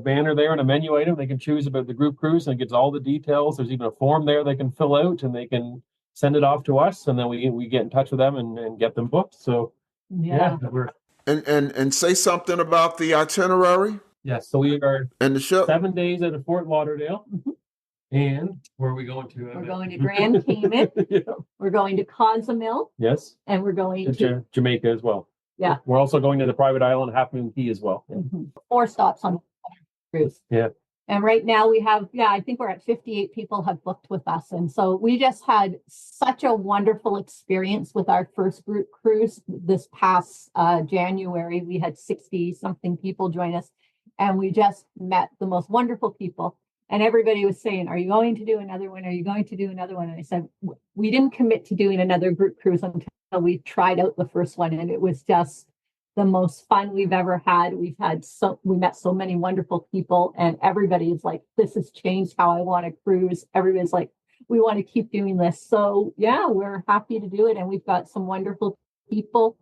banner there and a menu item. They can choose about the group cruise, and it gives all the details. There's even a form there they can fill out, and they can send it off to us, and then we get in touch with them and get them booked. So and say something about the itinerary. Yes, so we are and the show 7 days at Fort Lauderdale. Mm-hmm. And where are we going to? We're going to Grand Cayman. We're going to Cozumel. Yes. And we're going to Jamaica as well. Yeah. We're also going to the private island, Half Moon Key as well. Yeah. Mm-hmm. 4 stops on the cruise. Yeah. And right now we have, I think we're at 58 people have booked with us. And so we just had such a wonderful experience with our first group cruise this past January. We had 60 something people join us, and we just met the most wonderful people. And everybody was saying, are you going to do another one? Are you going to do another one? And I said, we didn't commit to doing another group cruise until we tried out the first one. And it was just the most fun we've ever had. We met so many wonderful people, and everybody is like, this has changed how I want to cruise. Everybody's like, we want to keep doing this. So we're happy to do it. And we've got some wonderful people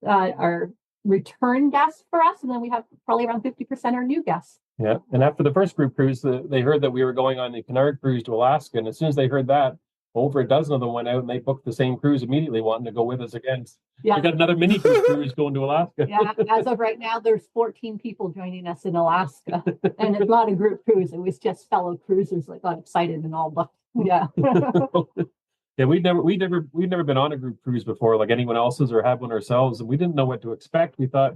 are return guests for us. And then we have probably around 50% are new guests. Yeah. And after the first group cruise, they heard that we were going on the Cunard cruise to Alaska. And as soon as they heard that, over a dozen of them went out and they booked the same cruise immediately, wanting to go with us again. Yeah. We got another mini cruise going to Alaska. Yeah. As of right now, there's 14 people joining us in Alaska. And it's not a group cruise. It was just fellow cruisers that got excited and all booked. Yeah. Yeah, we'd never been on a group cruise before, like anyone else's, or had one ourselves, and we didn't know what to expect. We thought,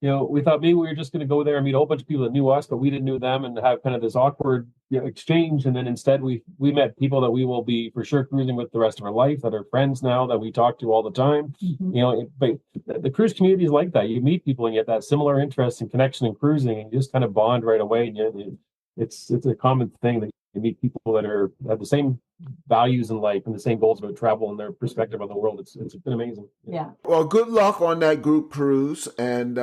we thought maybe we were just going to go there and meet a whole bunch of people that knew us, but we didn't know them, and have kind of this awkward exchange. And then instead, we met people that we will be for sure cruising with the rest of our life, that are friends now, that we talk to all the time. But the cruise community is like that. You meet people and you get that similar interest and connection in cruising, and you just kind of bond right away. And it's a common thing that you meet people that have the same values in life and the same goals about travel and their perspective on the world. It's been amazing. Yeah. Well, good luck on that group cruise. And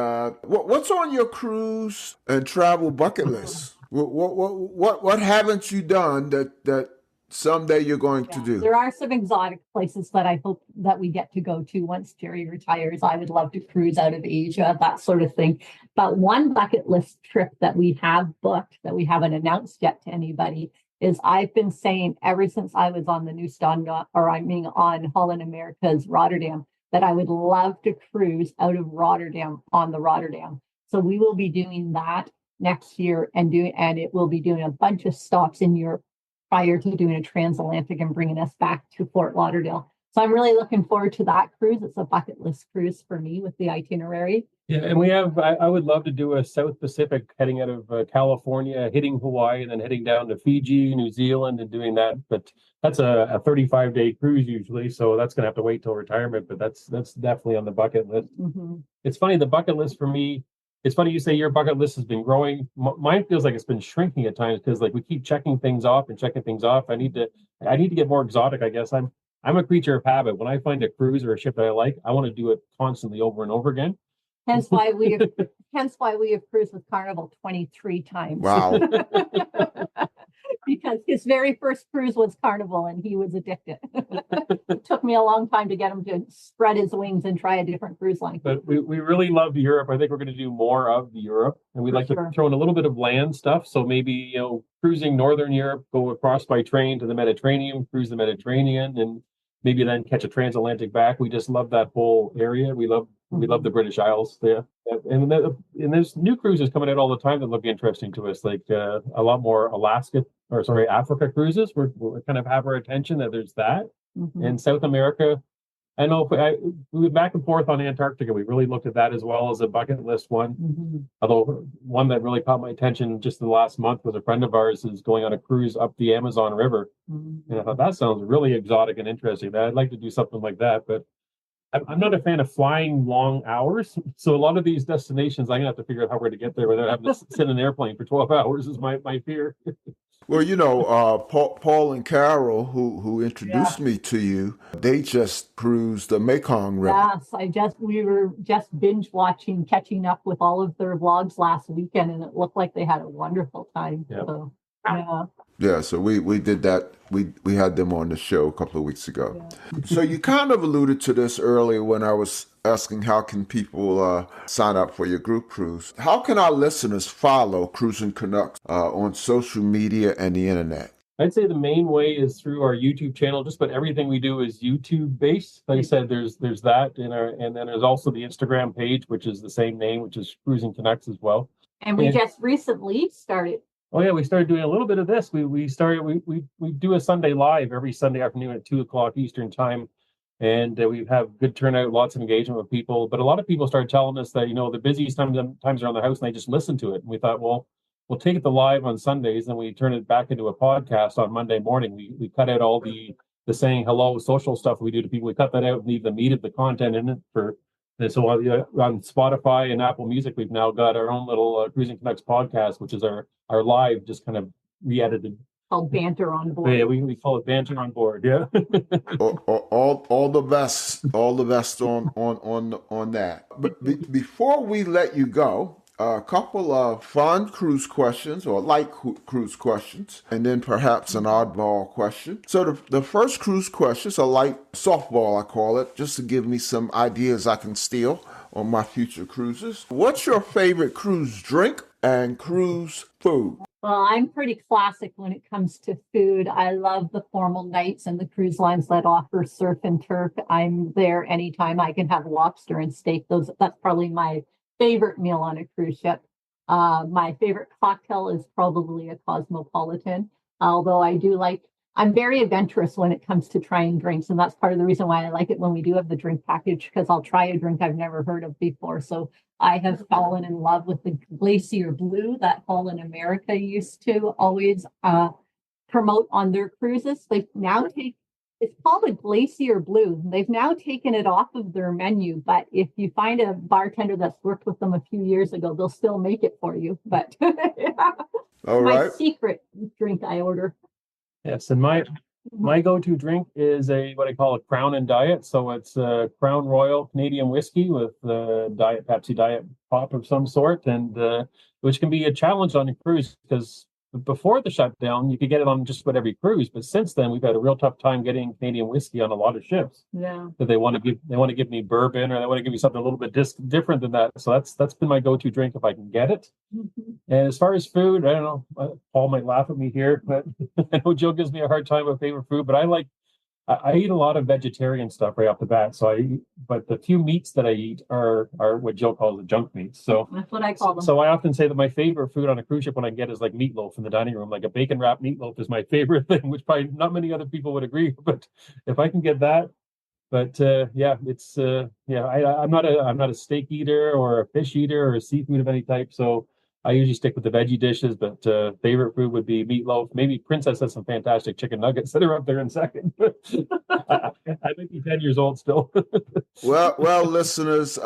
what's on your cruise and travel bucket list? What haven't you done that someday you're going to do? There are some exotic places that I hope that we get to go to once Jerry retires. I would love to cruise out of Asia, that sort of thing. But one bucket list trip that we have booked that we haven't announced yet to anybody is, I've been saying ever since I was on the new on Holland America's Rotterdam, that I would love to cruise out of Rotterdam on the Rotterdam. So we will be doing that next year, and it will be doing a bunch of stops in Europe prior to doing a transatlantic and bringing us back to Fort Lauderdale. So I'm really looking forward to that cruise. It's a bucket list cruise for me with the itinerary. Yeah, and I would love to do a South Pacific heading out of California, hitting Hawaii, and then heading down to Fiji, New Zealand, and doing that. But that's a 35-day cruise usually, so that's going to have to wait till retirement. But that's definitely on the bucket list. Mm-hmm. It's funny, the bucket list for me, it's funny you say your bucket list has been growing. Mine feels like it's been shrinking at times, because like we keep checking things off. I need to get more exotic, I guess. I'm a creature of habit. When I find a cruise or a ship that I like, I want to do it constantly over and over again. Hence why we have cruised with Carnival 23 times. Wow. Because his very first cruise was Carnival and he was addicted. It took me a long time to get him to spread his wings and try a different cruise line. But we really love Europe. I think we're going to do more of Europe, and we'd like to throw in a little bit of land stuff. So maybe, cruising Northern Europe, go across by train to the Mediterranean, cruise the Mediterranean, and maybe then catch a transatlantic back. We just love that whole area. We love the British Isles there. And there's new cruises coming out all the time that look interesting to us, like a lot more Africa cruises. We're kind of have our attention that there's that. Mm-hmm. And South America, I know we went back and forth on Antarctica. We really looked at that as well as a bucket list one. Mm-hmm. Although one that really caught my attention just in the last month was a friend of ours is going on a cruise up the Amazon River. Mm-hmm. And I thought that sounds really exotic and interesting. I'd like to do something like that, but I'm not a fan of flying long hours. So a lot of these destinations, I'm going to have to figure out how we're going to get there without having to sit in an airplane for 12 hours is my fear. Well, Paul and Carol, who introduced me to you, they just cruised the Mekong River. Yes, we were just binge watching, catching up with all of their vlogs last weekend, and it looked like they had a wonderful time. Yeah. So, yeah. Yeah, so we did that. We had them on the show a couple of weeks ago. Yeah. So you kind of alluded to this earlier when I was asking how can people sign up for your group cruise. How can our listeners follow Cruising Canucks on social media and the internet? I'd say the main way is through our YouTube channel. Just about everything we do is YouTube based. Like I said, there's that and then there's also the Instagram page, which is the same name, which is Cruising Canucks as well. And we just recently started. Oh yeah, we started doing a little bit of this. We do a Sunday live every Sunday afternoon at 2:00 Eastern time, and we have good turnout, lots of engagement with people. But a lot of people started telling us that the busiest times are on their house, and they just listen to it. And we thought, well, we'll take it to live on Sundays, and we turn it back into a podcast on Monday morning. We cut out all the saying hello social stuff we do to people. We cut that out and leave the meat of the content in it for. And so on Spotify and Apple Music, we've now got our own little Cruising Canucks podcast, which is our live, just kind of re-edited. Called Banter on Board. Yeah, we call it Banter on Board. Yeah. all the best on that. But before we let you go, a couple of fun cruise questions or light cruise questions, and then perhaps an oddball question. So the first cruise question is a light softball, I call it, just to give me some ideas I can steal on my future cruises. What's your favorite cruise drink and cruise food? Well, I'm pretty classic when it comes to food. I love the formal nights and the cruise lines that offer surf and turf. I'm there anytime I can have lobster and steak. That's probably my favorite meal on a cruise ship. My favorite cocktail is probably a Cosmopolitan, although I do like I'm very adventurous when it comes to trying drinks, and that's part of the reason why I like it when we do have the drink package, because I'll try a drink I've never heard of before. So I have fallen in love with the Glacier Blue that Holland America used to always promote on their cruises. They've now taken it's called a Glacier Blue. They've now taken it off of their menu, but if you find a bartender that's worked with them a few years ago, they'll still make it for you. But All my right. secret drink I order. Yes, and my go-to drink is what I call a Crown and Diet. So it's Crown Royal Canadian whiskey with Diet Pepsi Diet Pop of some sort, and which can be a challenge on a cruise because before the shutdown you could get it on just about every cruise, but since then we've had a real tough time getting Canadian whiskey on a lot of ships. Yeah. That they want to give me bourbon, or they want to give me something a little bit different than that. So that's been my go-to drink if I can get it. Mm-hmm. And as far as food, I don't know. Paul might laugh at me here, but I know Jill gives me a hard time about favorite food. But I eat a lot of vegetarian stuff right off the bat. But the few meats that I eat are what Jill calls the junk meats. So That's what I call them. so I often say that my favorite food on a cruise ship when I get is like meatloaf in the dining room. Like a bacon wrapped meatloaf is my favorite thing, which probably not many other people would agree. But if I can get that. But I'm not a steak eater or a fish eater or a seafood of any type. So I usually stick with the veggie dishes. But favorite food would be meatloaf. Maybe Princess has some fantastic chicken nuggets that are up there in second. I might be 10 years old still. Well, listeners,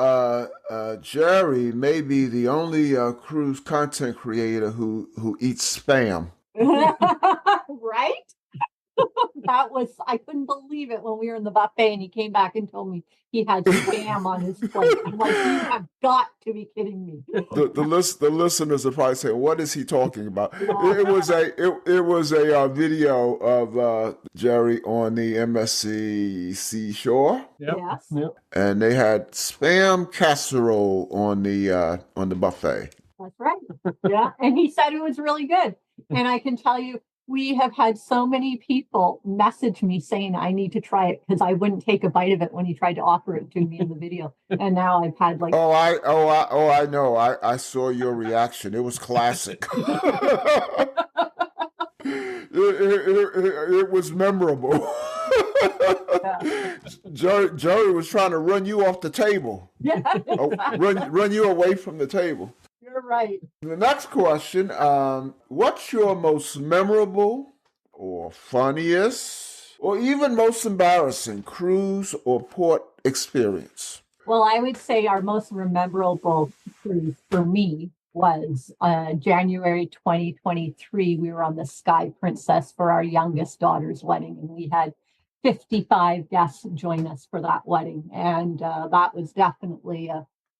Jerry may be the only cruise content creator who eats spam. Right? I couldn't believe it when we were in the buffet and he came back and told me he had spam on his plate. I'm like, you have got to be kidding me. The listeners are probably saying, "What is he talking about?" It was a video of Jerry on the MSC Seashore. Yep. Yes. Yep. And they had spam casserole on the buffet. That's right. Yeah. And he said it was really good. And I can tell you, we have had so many people message me saying I need to try it because I wouldn't take a bite of it when he tried to offer it to me in the video. And now I've had like I know. I saw your reaction. It was classic. It was memorable. Yeah. Jerry was trying to run you off the table. Yeah, exactly. Run you away from the table. You're right. The next question, what's your most memorable or funniest or even most embarrassing cruise or port experience? Well, I would say our most memorable cruise for me was January 2023. We were on the Sky Princess for our youngest daughter's wedding, and we had 55 guests join us for that wedding. And that was definitely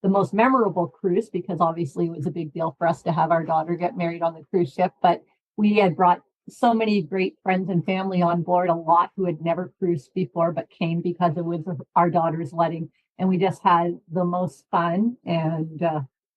the most memorable cruise because obviously it was a big deal for us to have our daughter get married on the cruise ship. But we had brought so many great friends and family on board, a lot who had never cruised before, but came because it was our daughter's wedding. And we just had the most fun. And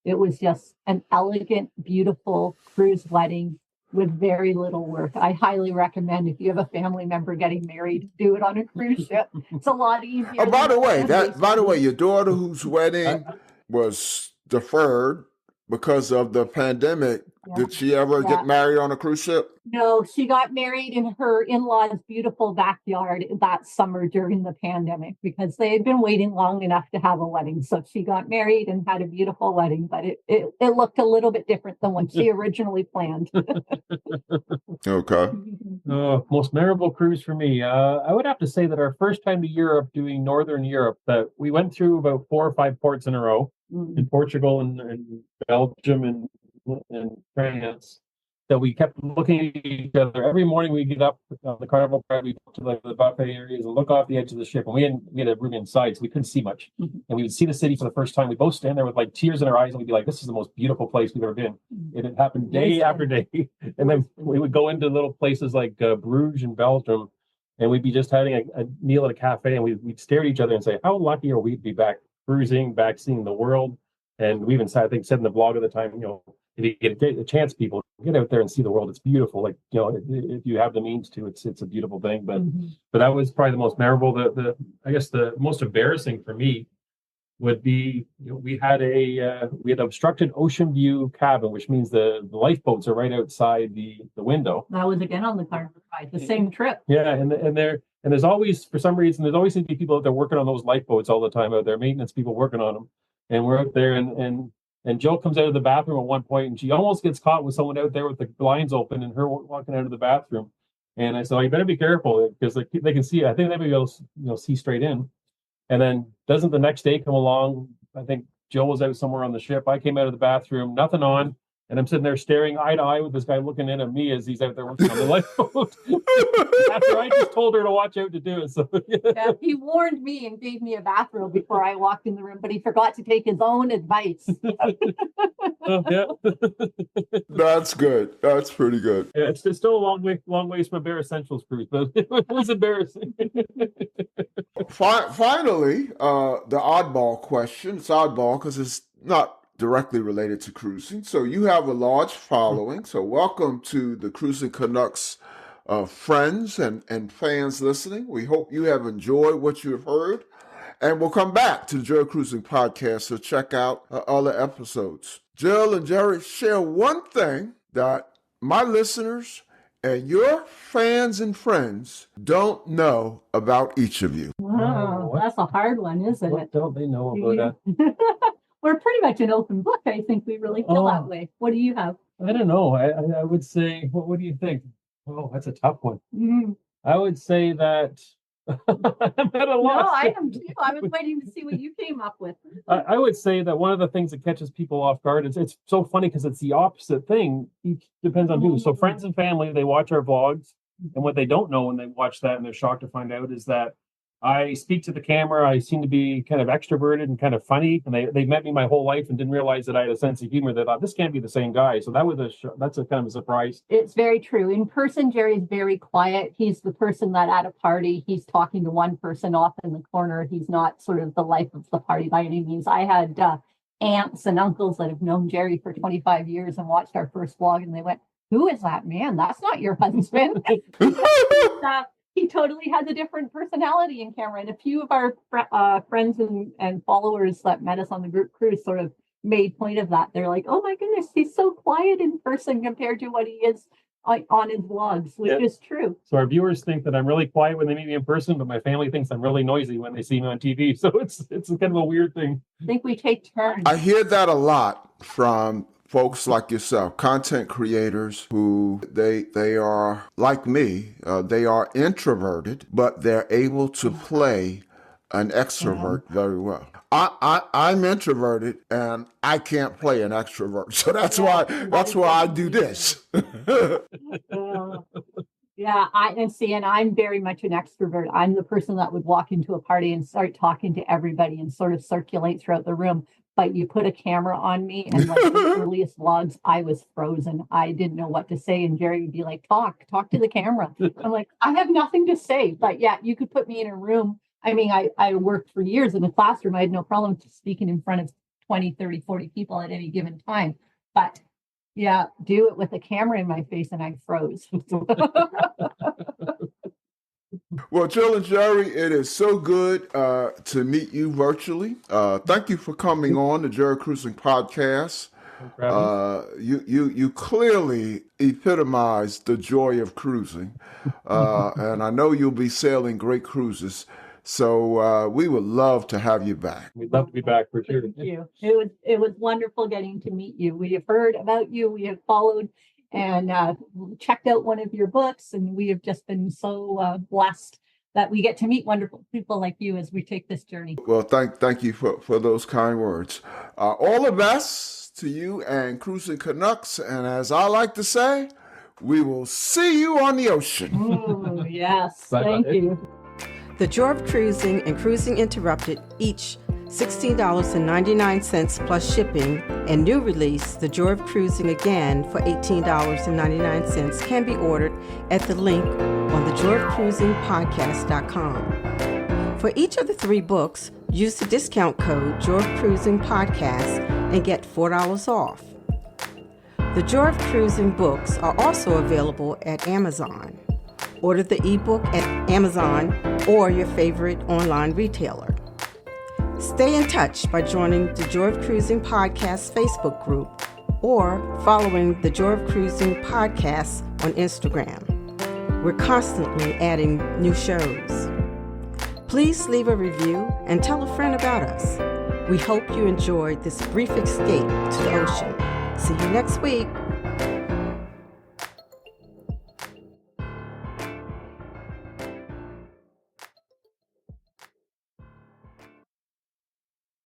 it was just an elegant, beautiful cruise wedding with very little work. I highly recommend if you have a family member getting married, do it on a cruise ship. It's a lot easier. Oh, by the way, your daughter whose wedding was deferred because of the pandemic. Yeah. Did she ever get married on a cruise ship? No, she got married in her in-laws' beautiful backyard that summer during the pandemic because they had been waiting long enough to have a wedding. So she got married and had a beautiful wedding, but it looked a little bit different than what she originally planned. Okay. Most memorable cruise for me. I would have to say that our first time to Europe, doing Northern Europe, that we went through about 4 or 5 ports in a row in Portugal and Belgium and France, that we kept looking at each other. Every morning we get up on the Carnival card, we go to like the buffet areas and look off the edge of the ship. And we had a room inside, so we couldn't see much. And we would see the city for the first time. We both stand there with like tears in our eyes and we'd be like, this is the most beautiful place we've ever been. And it happened day after day. And then we would go into little places like Bruges in Belgium, and we'd be just having a meal at a cafe, and we'd stare at each other and say, how lucky are we to be back cruising, back seeing the world. And we even said, I think, said in the blog at the time, if you get a chance, people get out there and see the world. It's beautiful. Like, if you have the means to, it's a beautiful thing. But that was probably the most memorable. I guess the most embarrassing for me would be, we had obstructed ocean view cabin, which means the lifeboats are right outside the window. That was again on the carnival ride, the same trip. Yeah, and there's always, for some reason, there's always seems to be people out there working on those lifeboats all the time out there, maintenance people working on them, and we're out there, and Jill comes out of the bathroom at one point, and she almost gets caught with someone out there with the blinds open, and her walking out of the bathroom. And I said, you better be careful because they can see. I think they may be able to see straight in. And then doesn't the next day come along? I think Jill was out somewhere on the ship. I came out of the bathroom, nothing on, and I'm sitting there staring eye to eye with this guy looking in at me as he's out there working on the lifeboat. After I just told her to watch out to do it. So yeah, he warned me and gave me a bathrobe before I walked in the room, but he forgot to take his own advice. Oh, yeah. That's good. That's pretty good. Yeah, it's still a long ways from a Bare Essentials cruise, but it was embarrassing. Finally, the oddball question. It's oddball because it's not directly related to cruising. So you have a large following. So welcome to the Cruising Canucks friends and fans listening. We hope you have enjoyed what you have heard. And we'll come back to the Joy Cruising Podcast, so check out other episodes. Jill and Jerry, share one thing that my listeners and your fans and friends don't know about each of you. Wow, that's a hard one, isn't What it? don't they know about that? We're pretty much an open book. I think we really feel that way. What do you have? I don't know. I would say, what do you think? Oh, that's a tough one. Mm-hmm. I would say that I'm at a loss. No, I am too. I was waiting to see what you came up with. I would say that one of the things that catches people off guard is it's so funny because it's the opposite thing. Each depends on who. So friends and family, they watch our vlogs, and what they don't know when they watch that and they're shocked to find out is that I speak to the camera. I seem to be kind of extroverted and kind of funny, and they met me my whole life and didn't realize that I had a sense of humor. They thought this can't be the same guy. So that's a kind of a surprise. It's very true. In person, Jerry's very quiet. He's the person that at a party, he's talking to one person off in the corner. He's not sort of the life of the party by any means. I had aunts and uncles that have known Jerry for 25 years and watched our first vlog, and they went, "Who is that man? That's not your husband." He totally has a different personality in camera. And a few of our friends and followers that met us on the group cruise sort of made point of that. They're like, "Oh my goodness, he's so quiet in person compared to what he is on his vlogs," which is true. So our viewers think that I'm really quiet when they meet me in person, but my family thinks I'm really noisy when they see me on TV. So it's kind of a weird thing. I think we take turns. I hear that a lot from folks like yourself, content creators who they are like me. They are introverted, but they're able to play an extrovert very well. I'm introverted and I can't play an extrovert, so that's why I do this. Yeah, and I'm very much an extrovert. I'm the person that would walk into a party and start talking to everybody and sort of circulate throughout the room. But you put a camera on me, and like the earliest vlogs, I was frozen. I didn't know what to say, and Jerry would be like, talk to the camera. I'm like, I have nothing to say. But yeah, you could put me in a room. I mean, I worked for years in a classroom. I had no problem speaking in front of 20, 30, 40 people at any given time. But yeah, do it with a camera in my face, and I froze. Well, Jill and Jerry, it is so good to meet you virtually. Thank you for coming on the Jerry Cruising Podcast. You clearly epitomize the joy of cruising, and I know you'll be sailing great cruises. So we would love to have you back. We'd love to be back for sure. Thank you. It was wonderful getting to meet you. We have heard about you. We have followed and checked out one of your books, and we have just been so blessed that we get to meet wonderful people like you as we take this journey. Well, thank you for those kind words. All the best to you and Cruising Canucks, and as I like to say, we will see you on the ocean. Oh, yes, thank you. The Joy of Cruising and Cruising Interrupted, each $16.99 plus shipping, and new release, The Joy of Cruising Again for $18.99 can be ordered at the link on thejoyofcruisingpodcast.com. For each of the 3 books, use the discount code Joy of Cruising Podcast and get $4 off. The Joy of Cruising books are also available at Amazon. Order the ebook at Amazon or your favorite online retailer. Stay in touch by joining the Joy of Cruising Podcast Facebook group or following the Joy of Cruising Podcast on Instagram. We're constantly adding new shows. Please leave a review and tell a friend about us. We hope you enjoyed this brief escape to the ocean. See you next week.